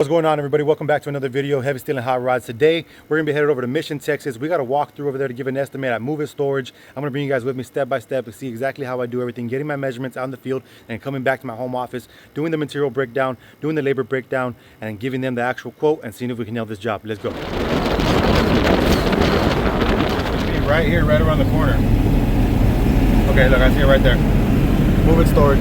What's going on, everybody? Welcome back to another video, Heavy Steel and Hot Rods. Today we're gonna be headed over to Mission, Texas. We got to walk through over there to give an estimate at Move It Storage. I'm gonna bring you guys with me step by step to see exactly how I do everything, getting my measurements out in the field and coming back to my home office, doing the material breakdown, doing the labor breakdown, and giving them the actual quote and seeing if we can nail this job. Let's go. Right here, right around the corner. Okay, look, I see it right there. Move It Storage.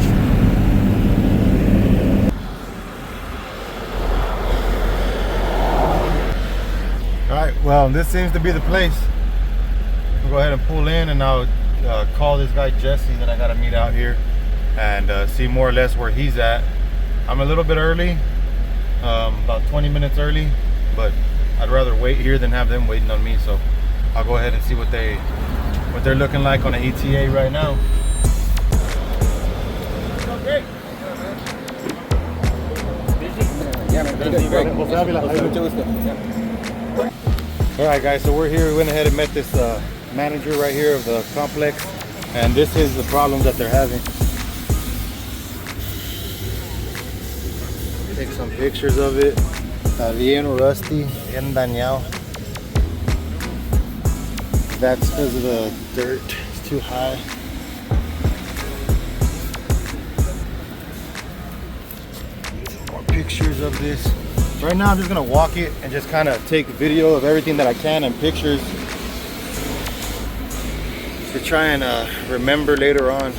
Alright, well, this seems to be the place. We'll go ahead and pull in, and I'll call this guy Jesse that I gotta meet out here and see more or less where he's at. I'm a little bit early, about 20 minutes early, but I'd rather wait here than have them waiting on me. So I'll go ahead and see what they're looking like on an ETA right now. Okay. Alright guys, so we're here. We went ahead and met this manager right here of the complex, and this is the problem that they're having. Take some pictures of it. Está bien rusty, bien dañado. That's because of the dirt. It's too high. Some more pictures of this. Right now I'm just gonna walk it and just kind of take video of everything that I can and pictures to try and remember later on.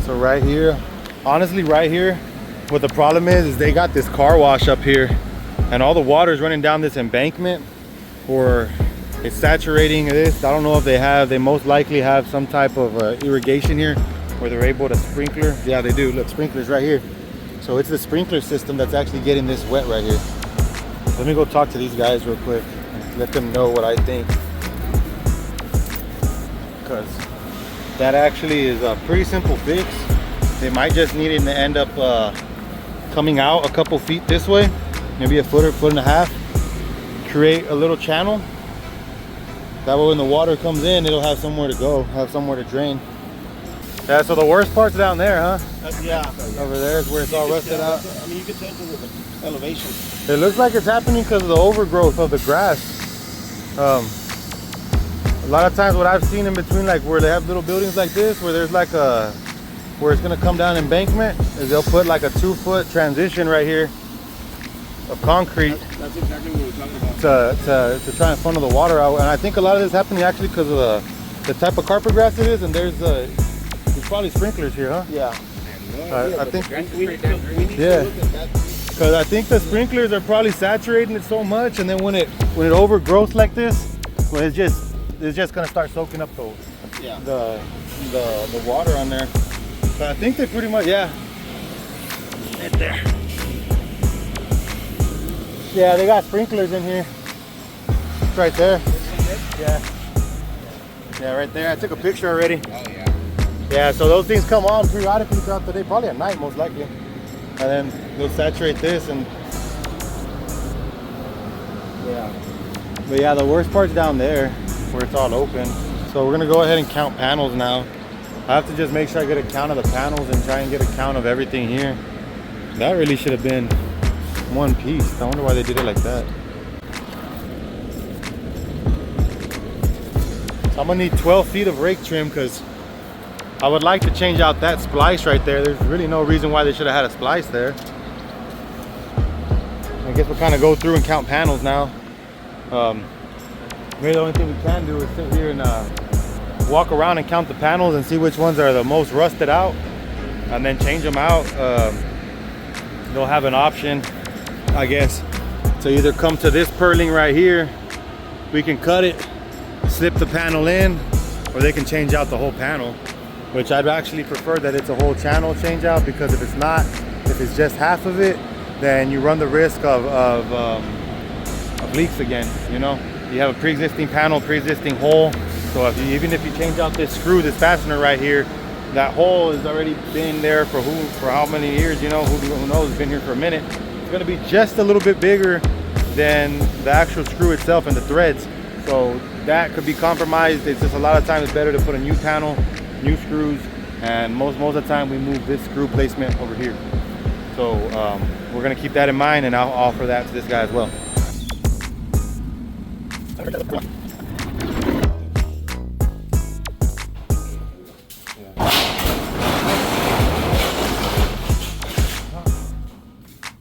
So right here, honestly right here, what the problem is they got this car wash up here, and all the water is running down this embankment, or it's saturating this. I don't know if they most likely have some type of irrigation here where they're able to sprinkler. Yeah, they do. Look, sprinklers right here. So it's the sprinkler system that's actually getting this wet right here. Let me go talk to these guys real quick and let them know what I think, because that actually is a pretty simple fix. They might just need it to end up coming out a couple feet this way, maybe a foot or foot and a half, create a little channel. That way when the water comes in, it'll have somewhere to go, have somewhere to drain. Yeah, so the worst part's down there, huh? Yeah. Over there is where it's all rusted out. I mean, you can tell the elevation. It looks like it's happening because of the overgrowth of the grass. A lot of times what I've seen in between, like where they have little buildings like this, where there's like where it's gonna come down embankment, is they'll put like a 2-foot transition right here of concrete. That's exactly what we're talking about. To try and funnel the water out. And I think a lot of this is happening actually because of the type of carpet grass it is, and there's probably sprinklers here, huh? Yeah. I think, We need to look at that. because I think the sprinklers are probably saturating it so much, and then when it overgrows like this, well, it's just gonna start soaking up the water on there. But I think they pretty much, yeah. Right there. Yeah, they got sprinklers in here. It's right there. Yeah. Yeah, right there. I took a picture already. Oh, yeah. Yeah, so those things come on periodically throughout the day, probably at night most likely. And then they'll saturate this and yeah. But yeah, the worst part's down there where it's all open. So we're gonna go ahead and count panels now. I have to just make sure I get a count of the panels and try and get a count of everything here. That really should have been one piece. I wonder why they did it like that. So I'm gonna need 12 feet of rake trim because I would like to change out that splice right there. There's really no reason why they should have had a splice there. I guess we'll kind of go through and count panels now. Maybe the only thing we can do is sit here and walk around and count the panels and see which ones are the most rusted out, and then change them out. They'll have an option, I guess, to either come to this purling right here, we can cut it, slip the panel in, or they can change out the whole panel, which I'd actually prefer that it's a whole channel change out, because if it's not, if it's just half of it, then you run the risk of leaks again. You know, you have a pre-existing panel, pre-existing hole. So even if you change out this screw, this fastener right here, that hole has already been there for how many years, you know, who knows, it's been here for a minute. It's gonna be just a little bit bigger than the actual screw itself and the threads. So that could be compromised. It's just a lot of times it's better to put a new panel, new screws, and most of the time we move this screw placement over here. So we're gonna keep that in mind, and I'll offer that to this guy as well.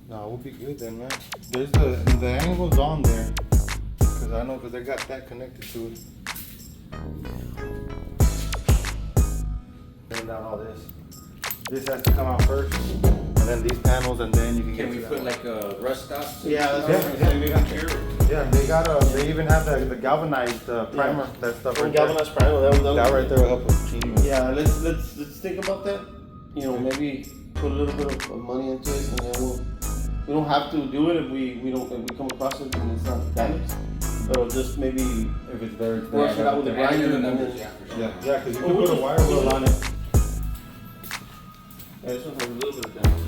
No, we'll be good then, man. There's the angle's on there, because I know, because they got that connected to it. Bring down all this. This has to come out first, and then these panels, and then you can get. Can we put like a rust stop? Yeah, that's Yeah. what I'm saying. We got here. Yeah, they even have the galvanized primer, that stuff. Or Right there. galvanized primer. That right there will help us. Yeah, let's think about that. You know, maybe put a little bit of money into it, and then we don't have to do it if we come across it and it's not damaged. But just maybe If it's very wash it out with a grinder the and then. numbers, yeah, for sure. Yeah, because you Oh, can we'll put a just- wire wheel on it. Yeah, this one has a little bit of damage.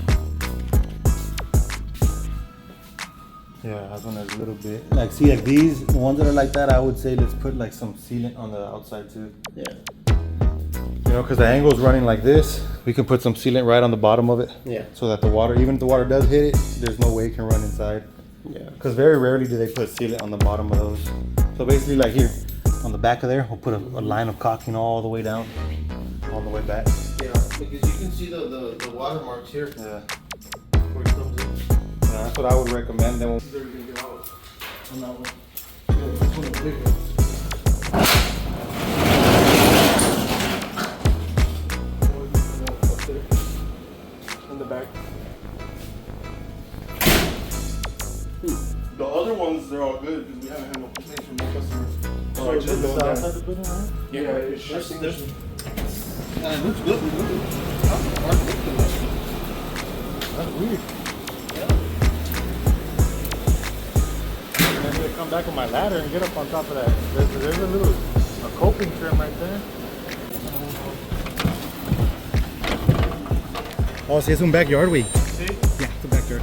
Yeah, that's one that's a little bit. Like, see, like these, the ones that are like that, I would say let's put like some sealant on the outside too. Yeah. You know, because the angle's running like this, we can put some sealant right on the bottom of it. Yeah. So that the water, even if the water does hit it, there's no way it can run inside. Yeah. Because very rarely do they put sealant on the bottom of those. So basically, like here, on the back of there, we'll put a line of caulking all the way down, all the way back. Yeah, because you can see the watermarks here Yeah. where it comes in. Yeah, that's what I would recommend. Then we'll They're gonna get out on that one. Yeah, this one is bigger. In the back. The other ones, they're all good because we haven't had no complaints from no customers. So it's just outside the building, right? yeah, it's just and it looks good. That's weird. I'm gonna come back with my ladder and get up on top of that. There's a coping trim right there. Oh, sí, es un backyard, güey. See? Yeah, it's a backyard.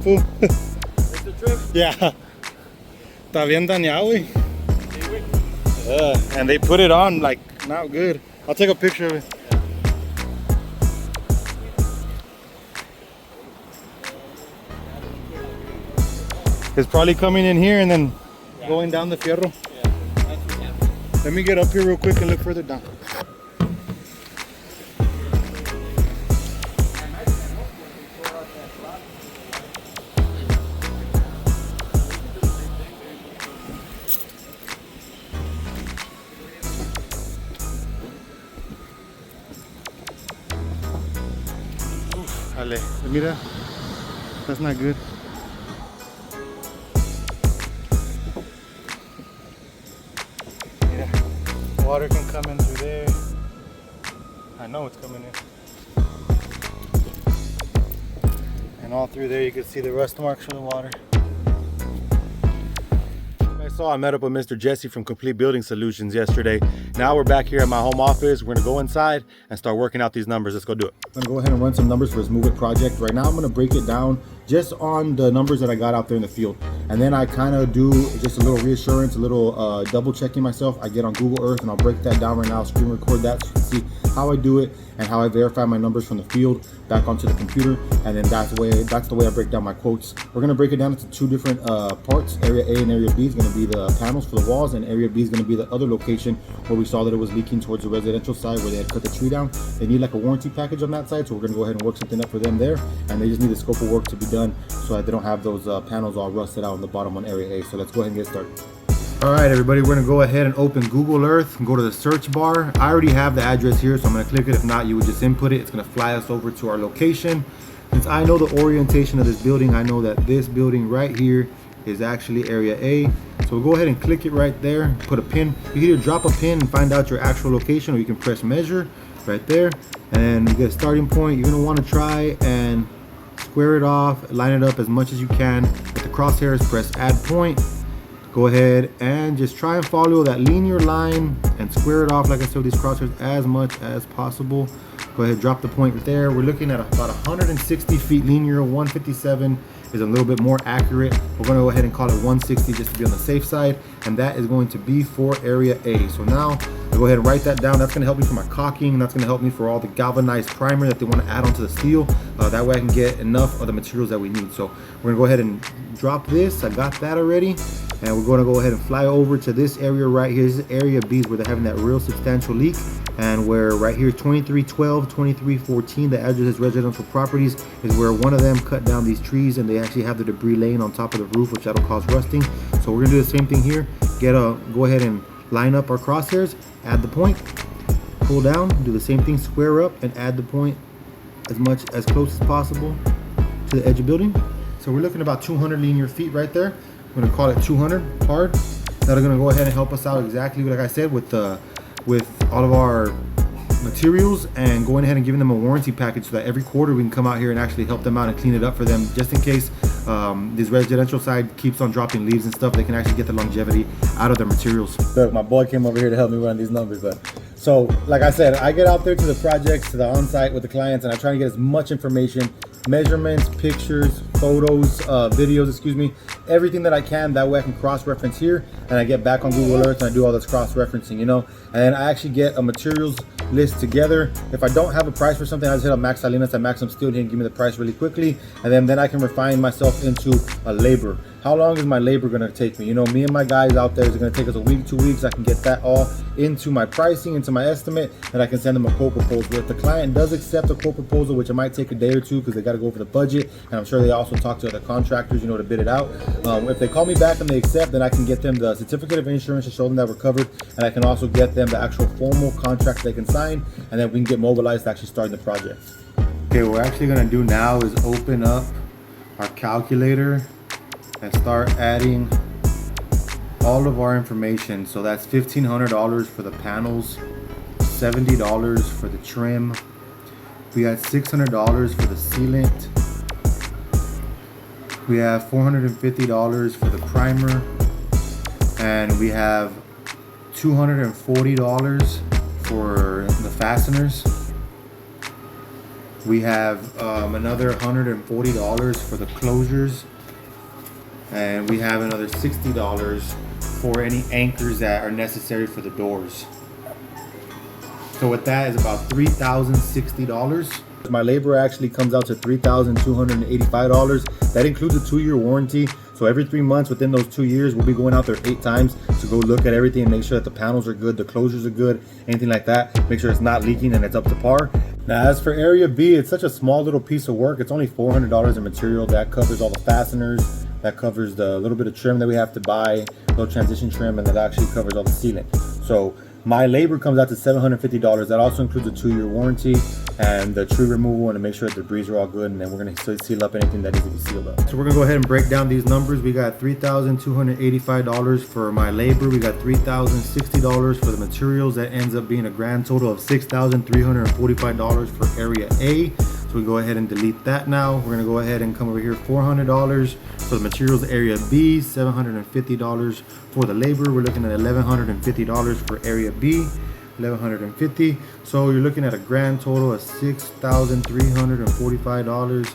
Fool. It's the trip. Yeah. Está bien dañado, güey. And they put it on like not good. I'll take a picture of it. It's probably coming in here and then going down the fierro. Let me get up here real quick and look further down. Ale, mira, that's not good. Mira, water can come in through there. I know it's coming in. And all through there you can see the rust marks from the water. I met up with Mr. Jesse from Complete Building Solutions yesterday. Now we're back here at my home office. We're gonna go inside and start working out these numbers. Let's go do it. I'm gonna go ahead and run some numbers for this Move It project. Right now I'm gonna break it down just on the numbers that I got out there in the field. And then I kind of do just a little reassurance, a little double checking myself. I get on Google Earth and I'll break that down right now, screen record that so you can see how I do it and how I verify my numbers from the field back onto the computer. And then that's the way I break down my quotes. We're gonna break it down into two different parts. Area A and Area B is gonna be the panels for the walls, and Area B is gonna be the other location where we saw that it was leaking towards the residential side where they had cut the tree down. They need like a warranty package on that side, so we're gonna go ahead and work something up for them there. And they just need the scope of work to be done so that they don't have those panels all rusted out on the bottom on Area A. So let's go ahead and get started. All right, everybody, we're gonna go ahead and open Google Earth and go to the search bar. I already have the address here, so I'm gonna click it. If not, you would just input it. It's gonna fly us over to our location. Since I know the orientation of this building, I know that this building right here is actually Area A. So we'll go ahead and click it right there, put a pin. You can either drop a pin and find out your actual location, or you can press measure right there. And you get a starting point. You're gonna wanna try and square it off, line it up as much as you can. With the crosshairs, press add point. go ahead and just try and follow that linear line and square it off, like I said, with these crosshairs as much as possible. Go ahead, drop the point right there. We're looking at about 160 feet linear. 157 is a little bit more accurate. We're gonna go ahead and call it 160 just to be on the safe side. And that is going to be for area A. So now I go ahead and write that down. That's gonna help me for my caulking. That's gonna help me for all the galvanized primer that they wanna add onto the steel. That way I can get enough of the materials that we need. So we're gonna go ahead and drop this. I got that already. And we're gonna go ahead and fly over to this area right here. This is area B, where they're having that real substantial leak. And where right here 2312, 2314, the address is residential properties, is where one of them cut down these trees and they actually have the debris laying on top of the roof, which that'll cause rusting. So we're gonna do the same thing here. Go ahead and line up our crosshairs, add the point, pull down, do the same thing, square up and add the point as close as possible to the edge of building. So we're looking at about 200 linear feet right there. I'm gonna call it 200 hard. That are gonna go ahead and help us out exactly like I said with all of our materials, and going ahead and giving them a warranty package so that every quarter we can come out here and actually help them out and clean it up for them, just in case this residential side keeps on dropping leaves and stuff. They can actually get the longevity out of their materials. Look, my boy came over here to help me run these numbers up. So like I said, I get out there to the projects, to the on-site with the clients, and I try to get as much information, measurements, pictures, photos, videos, excuse me, everything that I can. That way I can cross-reference here, and I get back on Google Earth and I do all this cross-referencing, you know. And then I actually get a materials list together. If I don't have a price for something, I just hit up Max Salinas at Maximum Steel. He can give me the price really quickly, and then I can refine myself into a labor. How long is my labor gonna take me? You know, me and my guys out there is gonna take us a week, 2 weeks. I can get that all into my pricing, into my estimate, and I can send them a quote proposal. If the client does accept a quote proposal, which it might take a day or two because they got to go over the budget, and I'm sure they also talk to other contractors, you know, to bid it out. If they call me back and they accept, then I can get them the certificate of insurance to show them that we're covered, and I can also get them the actual formal contract they can sign, and then we can get mobilized to actually start the project. Okay, what we're actually gonna do now is open up our calculator and start adding all of our information. So that's $1,500 for the panels, $70 for the trim. We got $600 for the sealant. We have $450 for the primer, and we have $240 for the fasteners. We have another $140 for the closures, and we have another $60 for any anchors that are necessary for the doors. So with that is about $3,060. My labor actually comes out to $3,285. That includes a 2-year warranty. So every 3 months within those 2 years, we'll be going out there 8 times to go look at everything and make sure that the panels are good, the closures are good, anything like that. Make sure it's not leaking and it's up to par. Now, as for area B, it's such a small little piece of work. It's only $400 in material. That covers all the fasteners. That covers the little bit of trim that we have to buy, little transition trim, and that actually covers all the sealant. So my labor comes out to $750. That also includes a 2-year warranty and the tree removal, and to make sure that the debris are all good, and then we're going to seal up anything that needs to be sealed up. So we're going to go ahead and break down these numbers. We got $3,285 for my labor. We got $3,060 for the materials. That ends up being a grand total of $6,345 for area A. So we go ahead and delete that now. We're going to go ahead and come over here, $400 for the materials, area B, $750 for the labor. We're looking at $1,150 for area B, $1,150. So you're looking at a grand total of $6,345.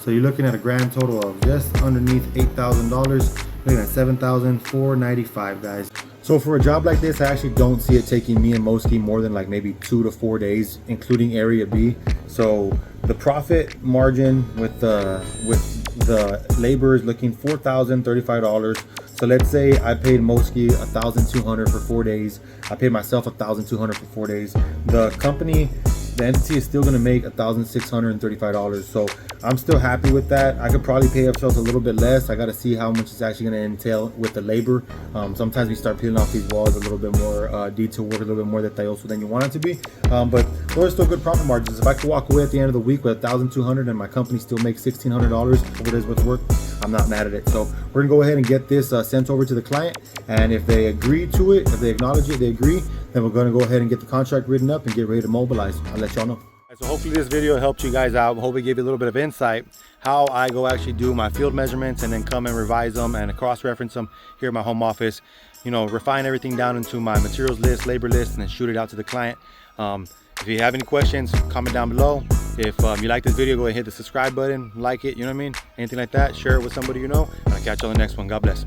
So you're looking at a grand total of just underneath $8,000. Looking at $7,495, guys. So for a job like this, I actually don't see it taking me and Moski more than like maybe 2 to 4 days, including area B. So the profit margin with the labor is looking $4,035. So let's say I paid Moski $1,200 for 4 days. I paid myself $1,200 for 4 days. The company, the entity is still going to make $1,635. So I'm still happy with that. I could probably pay ourselves a little bit less. I got to see how much it's actually going to entail with the labor. Sometimes we start peeling off these walls a little bit more, detail work a little bit more detalloso than you want it to be. But those are still good profit margins. If I could walk away at the end of the week with $1,200 and my company still makes $1,600 over it is worth work, I'm not mad at it. So we're gonna go ahead and get this sent over to the client, and if they agree to it, if they acknowledge it, they agree, then we're gonna go ahead and get the contract written up and get ready to mobilize. I'll let y'all know. So hopefully this video helped you guys out. I hope it gave you a little bit of insight how I go actually do my field measurements and then come and revise them and cross-reference them here at my home office. You know, refine everything down into my materials list, labor list, and then shoot it out to the client. If you have any questions, comment down below. If you like this video, go ahead and hit the subscribe button, like it, you know what I mean? Anything like that, share it with somebody you know. And I'll catch you on the next one. God bless.